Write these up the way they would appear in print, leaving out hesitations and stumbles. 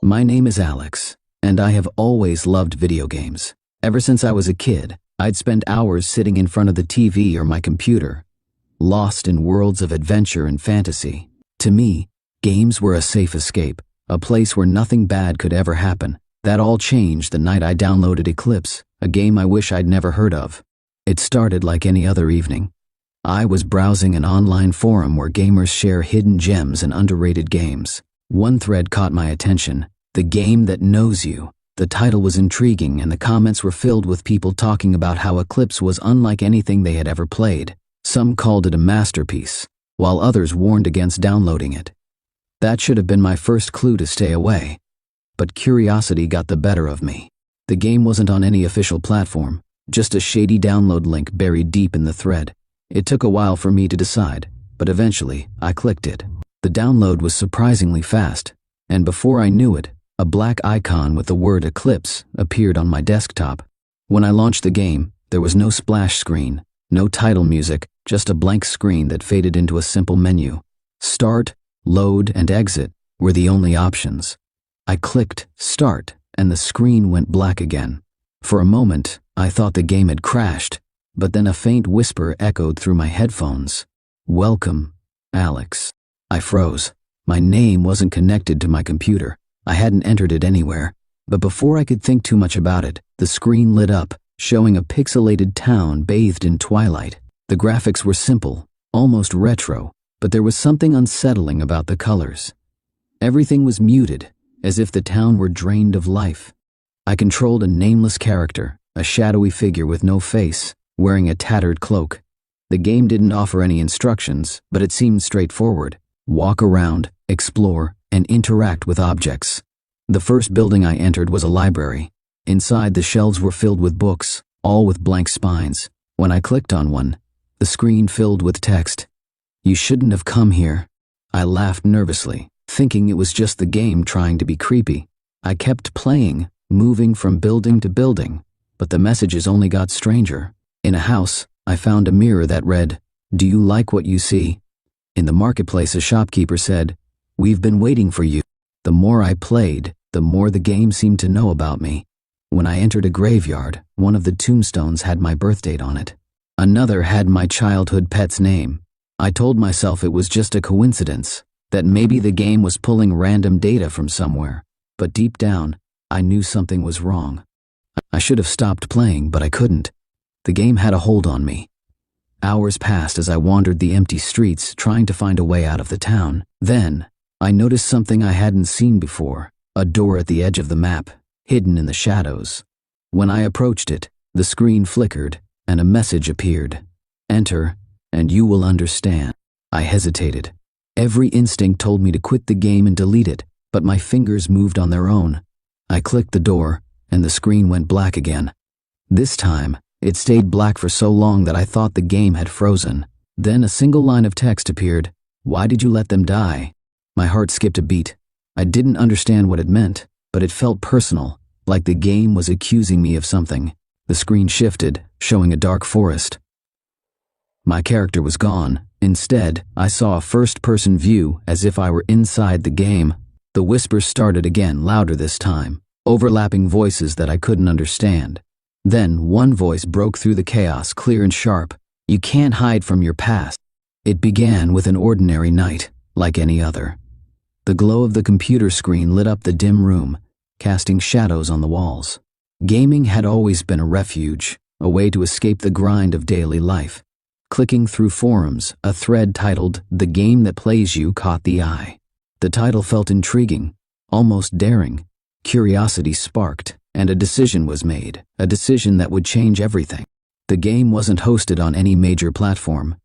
My name is Alex, and I have always loved video games. Ever since I was a kid, I'd spend hours sitting in front of the TV or my computer, lost in worlds of adventure and fantasy. To me, games were a safe escape, a place where nothing bad could ever happen. That all changed the night I downloaded Eclipse, a game I wish I'd never heard of. It started like any other evening. I was browsing an online forum where gamers share hidden gems and underrated games. One thread caught my attention: The Game That Knows You. The title was intriguing, and the comments were filled with people talking about how Eclipse was unlike anything they had ever played. Some called it a masterpiece, while others warned against downloading it. That should have been my first clue to stay away. But curiosity got the better of me. The game wasn't on any official platform, just a shady download link buried deep in the thread. It took a while for me to decide, but eventually I clicked it. The download was surprisingly fast, and before I knew it, a black icon with the word Eclipse appeared on my desktop. When I launched the game, there was no splash screen, no title music, just a blank screen that faded into a simple menu. Start, load, and exit were the only options. I clicked Start, and the screen went black again. For a moment, I thought the game had crashed, but then a faint whisper echoed through my headphones. "Welcome, Alex." I froze. My name wasn't connected to my computer. I hadn't entered it anywhere. But before I could think too much about it, the screen lit up, showing a pixelated town bathed in twilight. The graphics were simple, almost retro, but there was something unsettling about the colors. Everything was muted, as if the town were drained of life. I controlled a nameless character, a shadowy figure with no face, wearing a tattered cloak. The game didn't offer any instructions, but it seemed straightforward. Walk around, explore, and interact with objects. The first building I entered was a library. Inside, the shelves were filled with books, all with blank spines. When I clicked on one, the screen filled with text. "You shouldn't have come here." I laughed nervously, thinking it was just the game trying to be creepy. I kept playing, moving from building to building, but the messages only got stranger. In a house, I found a mirror that read, "Do you like what you see?" In the marketplace, a shopkeeper said, "We've been waiting for you." The more I played, the more the game seemed to know about me. When I entered a graveyard, one of the tombstones had my birthdate on it. Another had my childhood pet's name. I told myself it was just a coincidence, that maybe the game was pulling random data from somewhere. But deep down, I knew something was wrong. I should have stopped playing, but I couldn't. The game had a hold on me. Hours passed as I wandered the empty streets, trying to find a way out of the town. Then, I noticed something I hadn't seen before: a door at the edge of the map, hidden in the shadows. When I approached it, the screen flickered, and a message appeared. "Enter, and you will understand." I hesitated. Every instinct told me to quit the game and delete it, but my fingers moved on their own. I clicked the door, and the screen went black again. This time, it stayed black for so long that I thought the game had frozen. Then a single line of text appeared: "Why did you let them die?" My heart skipped a beat. I didn't understand what it meant, but it felt personal, like the game was accusing me of something. The screen shifted, showing a dark forest. My character was gone. Instead, I saw a first-person view, as if I were inside the game. The whispers started again, louder this time, overlapping voices that I couldn't understand. Then one voice broke through the chaos, clear and sharp. "You can't hide from your past." It began with an ordinary night, like any other. The glow of the computer screen lit up the dim room, casting shadows on the walls. Gaming had always been a refuge, a way to escape the grind of daily life. Clicking through forums, a thread titled "The Game That Plays You" caught the eye. The title felt intriguing, almost daring. Curiosity sparked, and a decision was made, a decision that would change everything. The game wasn't hosted on any major platform.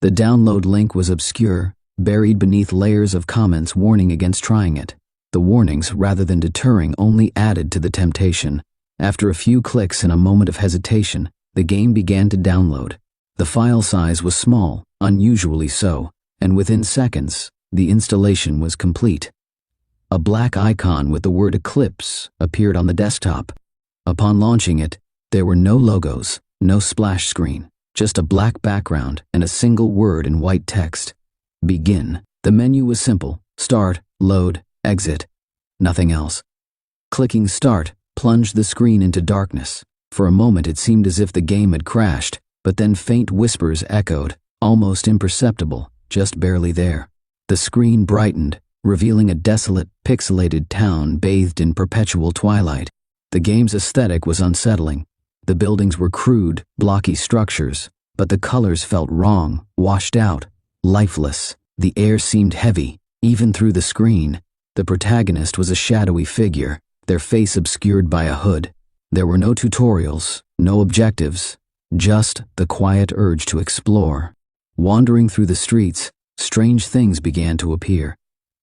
The download link was obscure, buried beneath layers of comments warning against trying it. The warnings, rather than deterring, only added to the temptation. After a few clicks and a moment of hesitation, the game began to download. The file size was small, unusually so, and within seconds, the installation was complete. A black icon with the word Eclipse appeared on the desktop. Upon launching it, there were no logos, no splash screen, just a black background and a single word in white text: "Begin." The menu was simple: start, load, exit. Nothing else. Clicking start plunged the screen into darkness. For a moment it seemed as if the game had crashed, but then faint whispers echoed, almost imperceptible, just barely there. The screen brightened, revealing a desolate, pixelated town bathed in perpetual twilight. The game's aesthetic was unsettling. The buildings were crude, blocky structures, but the colors felt wrong, washed out, lifeless. The air seemed heavy, even through the screen. The protagonist was a shadowy figure, their face obscured by a hood. There were no tutorials, no objectives, just the quiet urge to explore. Wandering through the streets, strange things began to appear.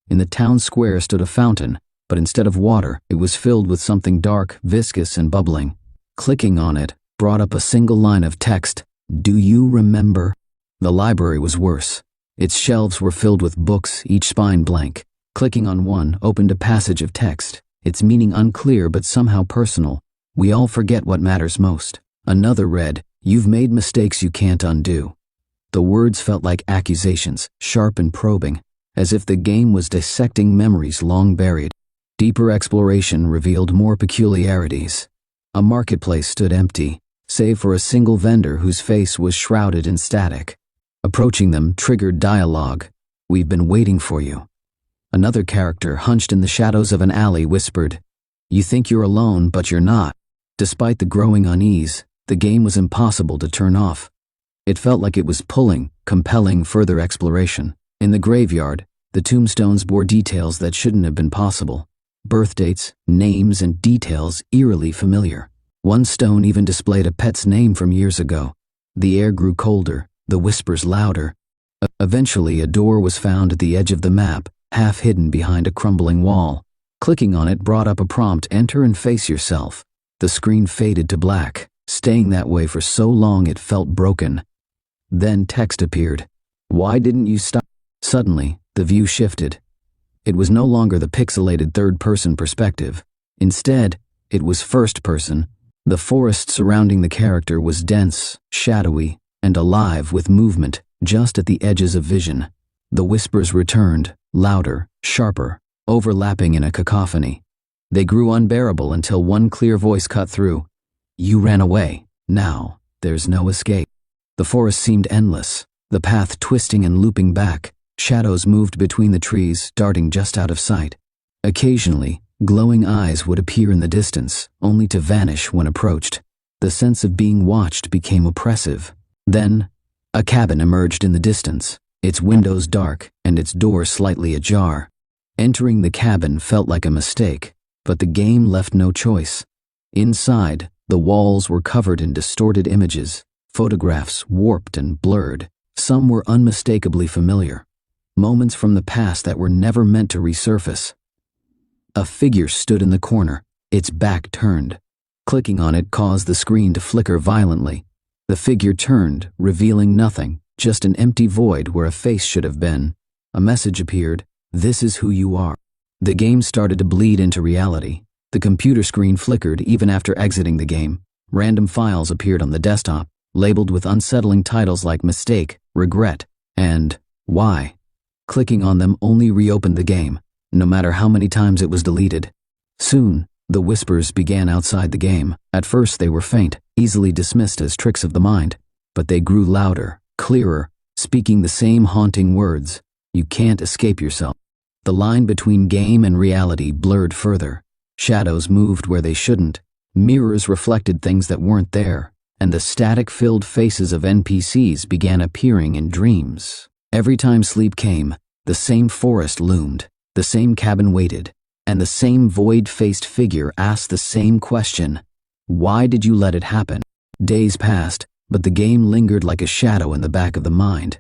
In the town square stood a fountain, but instead of water, it was filled with something dark, viscous, and bubbling. Clicking on it brought up a single line of text. Do you remember? The library was worse. Its shelves were filled with books, each spine blank. Clicking on one opened a passage of text, its meaning unclear but somehow personal. We all forget what matters most. Another read, You've made mistakes you can't undo. The words felt like accusations, sharp and probing, as if the game was dissecting memories long buried. Deeper exploration revealed more peculiarities. A marketplace stood empty, save for a single vendor whose face was shrouded in static. Approaching them triggered dialogue. We've been waiting for you. Another character, hunched in the shadows of an alley, whispered, You think you're alone, but you're not. Despite the growing unease, the game was impossible to turn off. It felt like it was pulling, compelling further exploration. In the graveyard, the tombstones bore details that shouldn't have been possible. Birth dates, names, and details eerily familiar. One stone even displayed a pet's name from years ago. The air grew colder, the whispers louder. Eventually, a door was found at the edge of the map, half hidden behind a crumbling wall. Clicking on it brought up a prompt, Enter and face yourself. The screen faded to black, staying that way for so long it felt broken. Then text appeared. Why didn't you stop? Suddenly, the view shifted. It was no longer the pixelated third-person perspective. Instead, it was first-person. The forest surrounding the character was dense, shadowy, and alive with movement just at the edges of vision. The whispers returned, louder, sharper, overlapping in a cacophony. They grew unbearable until one clear voice cut through. You ran away. Now, there's no escape. The forest seemed endless, the path twisting and looping back. Shadows moved between the trees, darting just out of sight. Occasionally, glowing eyes would appear in the distance, only to vanish when approached. The sense of being watched became oppressive. Then, a cabin emerged in the distance, its windows dark and its door slightly ajar. Entering the cabin felt like a mistake, but the game left no choice. Inside, the walls were covered in distorted images, photographs warped and blurred. Some were unmistakably familiar. Moments from the past that were never meant to resurface. A figure stood in the corner, its back turned. Clicking on it caused the screen to flicker violently. The figure turned, revealing nothing, just an empty void where a face should have been. A message appeared, This is who you are. The game started to bleed into reality. The computer screen flickered even after exiting the game. Random files appeared on the desktop, labeled with unsettling titles like Mistake, Regret, and Why. Clicking on them only reopened the game, no matter how many times it was deleted. Soon, the whispers began outside the game. At first they were faint, easily dismissed as tricks of the mind, but they grew louder, clearer, speaking the same haunting words. You can't escape yourself. The line between game and reality blurred further. Shadows moved where they shouldn't. Mirrors reflected things that weren't there, and the static-filled faces of NPCs began appearing in dreams. Every time sleep came, the same forest loomed, the same cabin waited, and the same void-faced figure asked the same question. Why did you let it happen? Days passed, but the game lingered like a shadow in the back of the mind.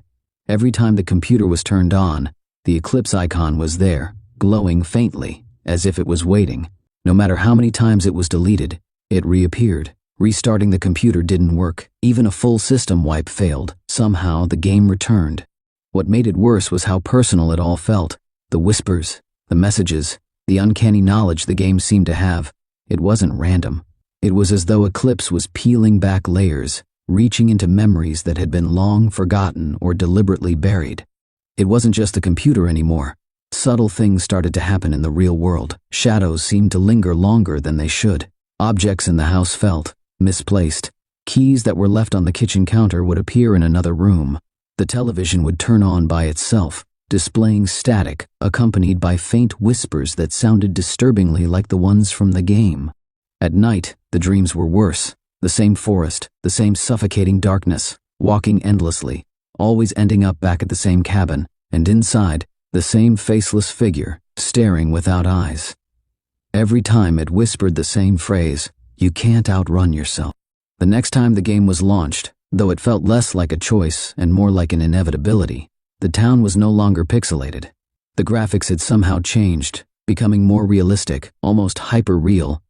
Every time the computer was turned on, the eclipse icon was there, glowing faintly, as if it was waiting. No matter how many times it was deleted, it reappeared. Restarting the computer didn't work. Even a full system wipe failed. Somehow, the game returned. What made it worse was how personal it all felt. The whispers, the messages, the uncanny knowledge the game seemed to have. It wasn't random. It was as though Eclipse was peeling back layers, reaching into memories that had been long forgotten or deliberately buried. It wasn't just the computer anymore. Subtle things started to happen in the real world. Shadows seemed to linger longer than they should. Objects in the house felt misplaced. Keys that were left on the kitchen counter would appear in another room. The television would turn on by itself, displaying static, accompanied by faint whispers that sounded disturbingly like the ones from the game. At night, the dreams were worse. The same forest, the same suffocating darkness, walking endlessly, always ending up back at the same cabin, and inside, the same faceless figure, staring without eyes. Every time it whispered the same phrase, "You can't outrun yourself." The next time the game was launched, though it felt less like a choice and more like an inevitability, the town was no longer pixelated. The graphics had somehow changed, becoming more realistic, almost hyper-real.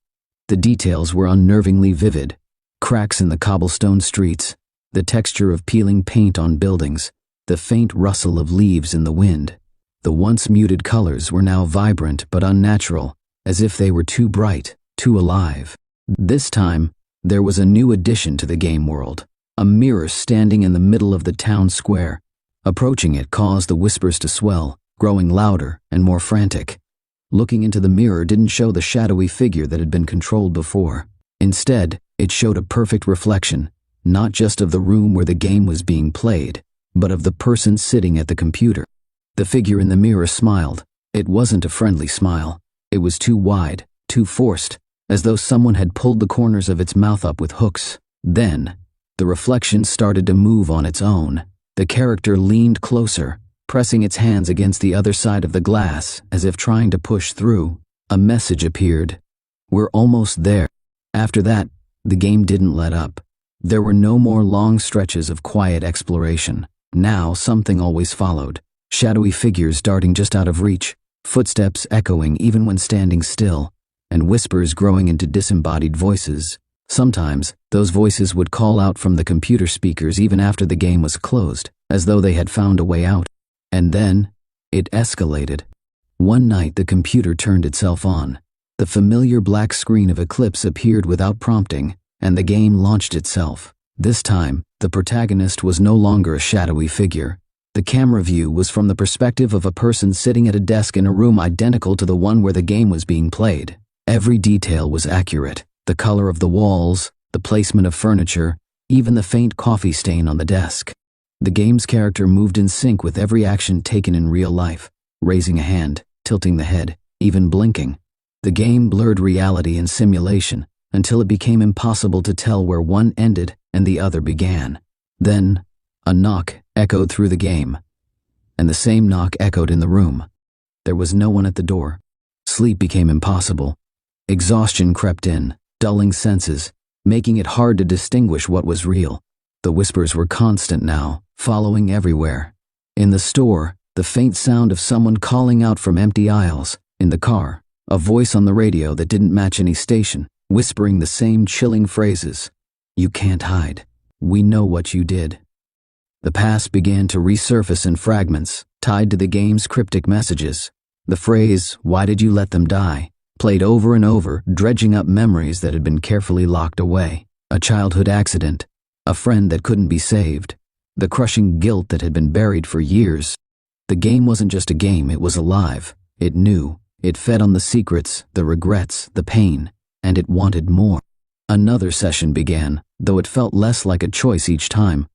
The details were unnervingly vivid. Cracks in the cobblestone streets, the texture of peeling paint on buildings, the faint rustle of leaves in the wind. The once muted colors were now vibrant but unnatural, as if they were too bright, too alive. This time, there was a new addition to the game world, a mirror standing in the middle of the town square. Approaching it caused the whispers to swell, growing louder and more frantic. Looking into the mirror didn't show the shadowy figure that had been controlled before. Instead, it showed a perfect reflection, not just of the room where the game was being played, but of the person sitting at the computer. The figure in the mirror smiled. It wasn't a friendly smile. It was too wide, too forced, as though someone had pulled the corners of its mouth up with hooks. Then, the reflection started to move on its own. The character leaned closer, pressing its hands against the other side of the glass as if trying to push through. A message appeared. "We're almost there." After that, the game didn't let up. There were no more long stretches of quiet exploration. Now something always followed. Shadowy figures darting just out of reach, footsteps echoing even when standing still, and whispers growing into disembodied voices. Sometimes, those voices would call out from the computer speakers even after the game was closed, as though they had found a way out. And then, it escalated. One night the computer turned itself on. The familiar black screen of Eclipse appeared without prompting, and the game launched itself. This time, the protagonist was no longer a shadowy figure. The camera view was from the perspective of a person sitting at a desk in a room identical to the one where the game was being played. Every detail was accurate. The color of the walls, the placement of furniture, even the faint coffee stain on the desk. The game's character moved in sync with every action taken in real life, raising a hand, tilting the head, even blinking. The game blurred reality and simulation until it became impossible to tell where one ended and the other began. Then, a knock echoed through the game, and the same knock echoed in the room. There was no one at the door. Sleep became impossible. Exhaustion crept in, dulling senses, making it hard to distinguish what was real. The whispers were constant now, following everywhere. In the store, the faint sound of someone calling out from empty aisles. In the car, a voice on the radio that didn't match any station, whispering the same chilling phrases. "You can't hide. We know what you did." The past began to resurface in fragments, tied to the game's cryptic messages. The phrase, "Why did you let them die?" played over and over, dredging up memories that had been carefully locked away. A childhood accident, a friend that couldn't be saved, the crushing guilt that had been buried for years. The game wasn't just a game, it was alive. It knew. It fed on the secrets, the regrets, the pain, and it wanted more. Another session began, though it felt less like a choice each time.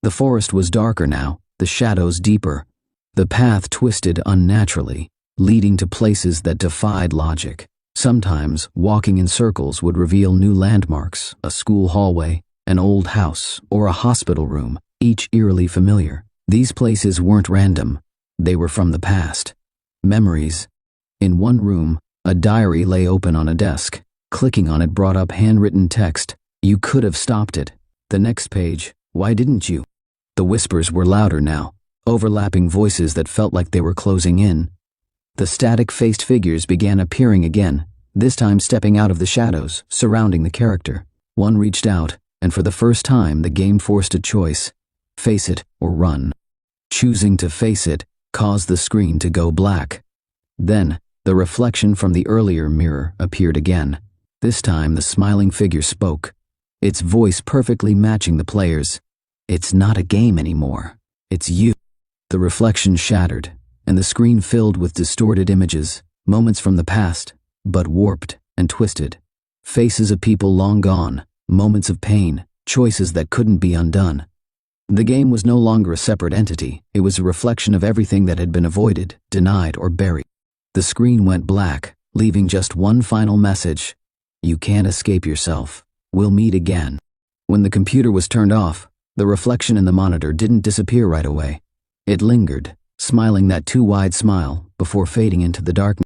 The forest was darker now, the shadows deeper. The path twisted unnaturally, leading to places that defied logic. Sometimes, walking in circles would reveal new landmarks, a school hallway, an old house, or a hospital room, each eerily familiar. These places weren't random. They were from the past. Memories. In one room, a diary lay open on a desk. Clicking on it brought up handwritten text. "You could have stopped it." The next page, "Why didn't you?" The whispers were louder now, overlapping voices that felt like they were closing in. The static-faced figures began appearing again, this time stepping out of the shadows, surrounding the character. One reached out, and for the first time the game forced a choice: face it or run. Choosing to face it caused the screen to go black. Then, the reflection from the earlier mirror appeared again. This time the smiling figure spoke, its voice perfectly matching the player's. "It's not a game anymore. It's you." The reflection shattered, and the screen filled with distorted images, moments from the past, but warped and twisted. Faces of people long gone, moments of pain, choices that couldn't be undone. The game was no longer a separate entity, it was a reflection of everything that had been avoided, denied, or buried. The screen went black, leaving just one final message: "You can't escape yourself. We'll meet again." When the computer was turned off, the reflection in the monitor didn't disappear right away. It lingered, smiling that too wide smile before fading into the darkness.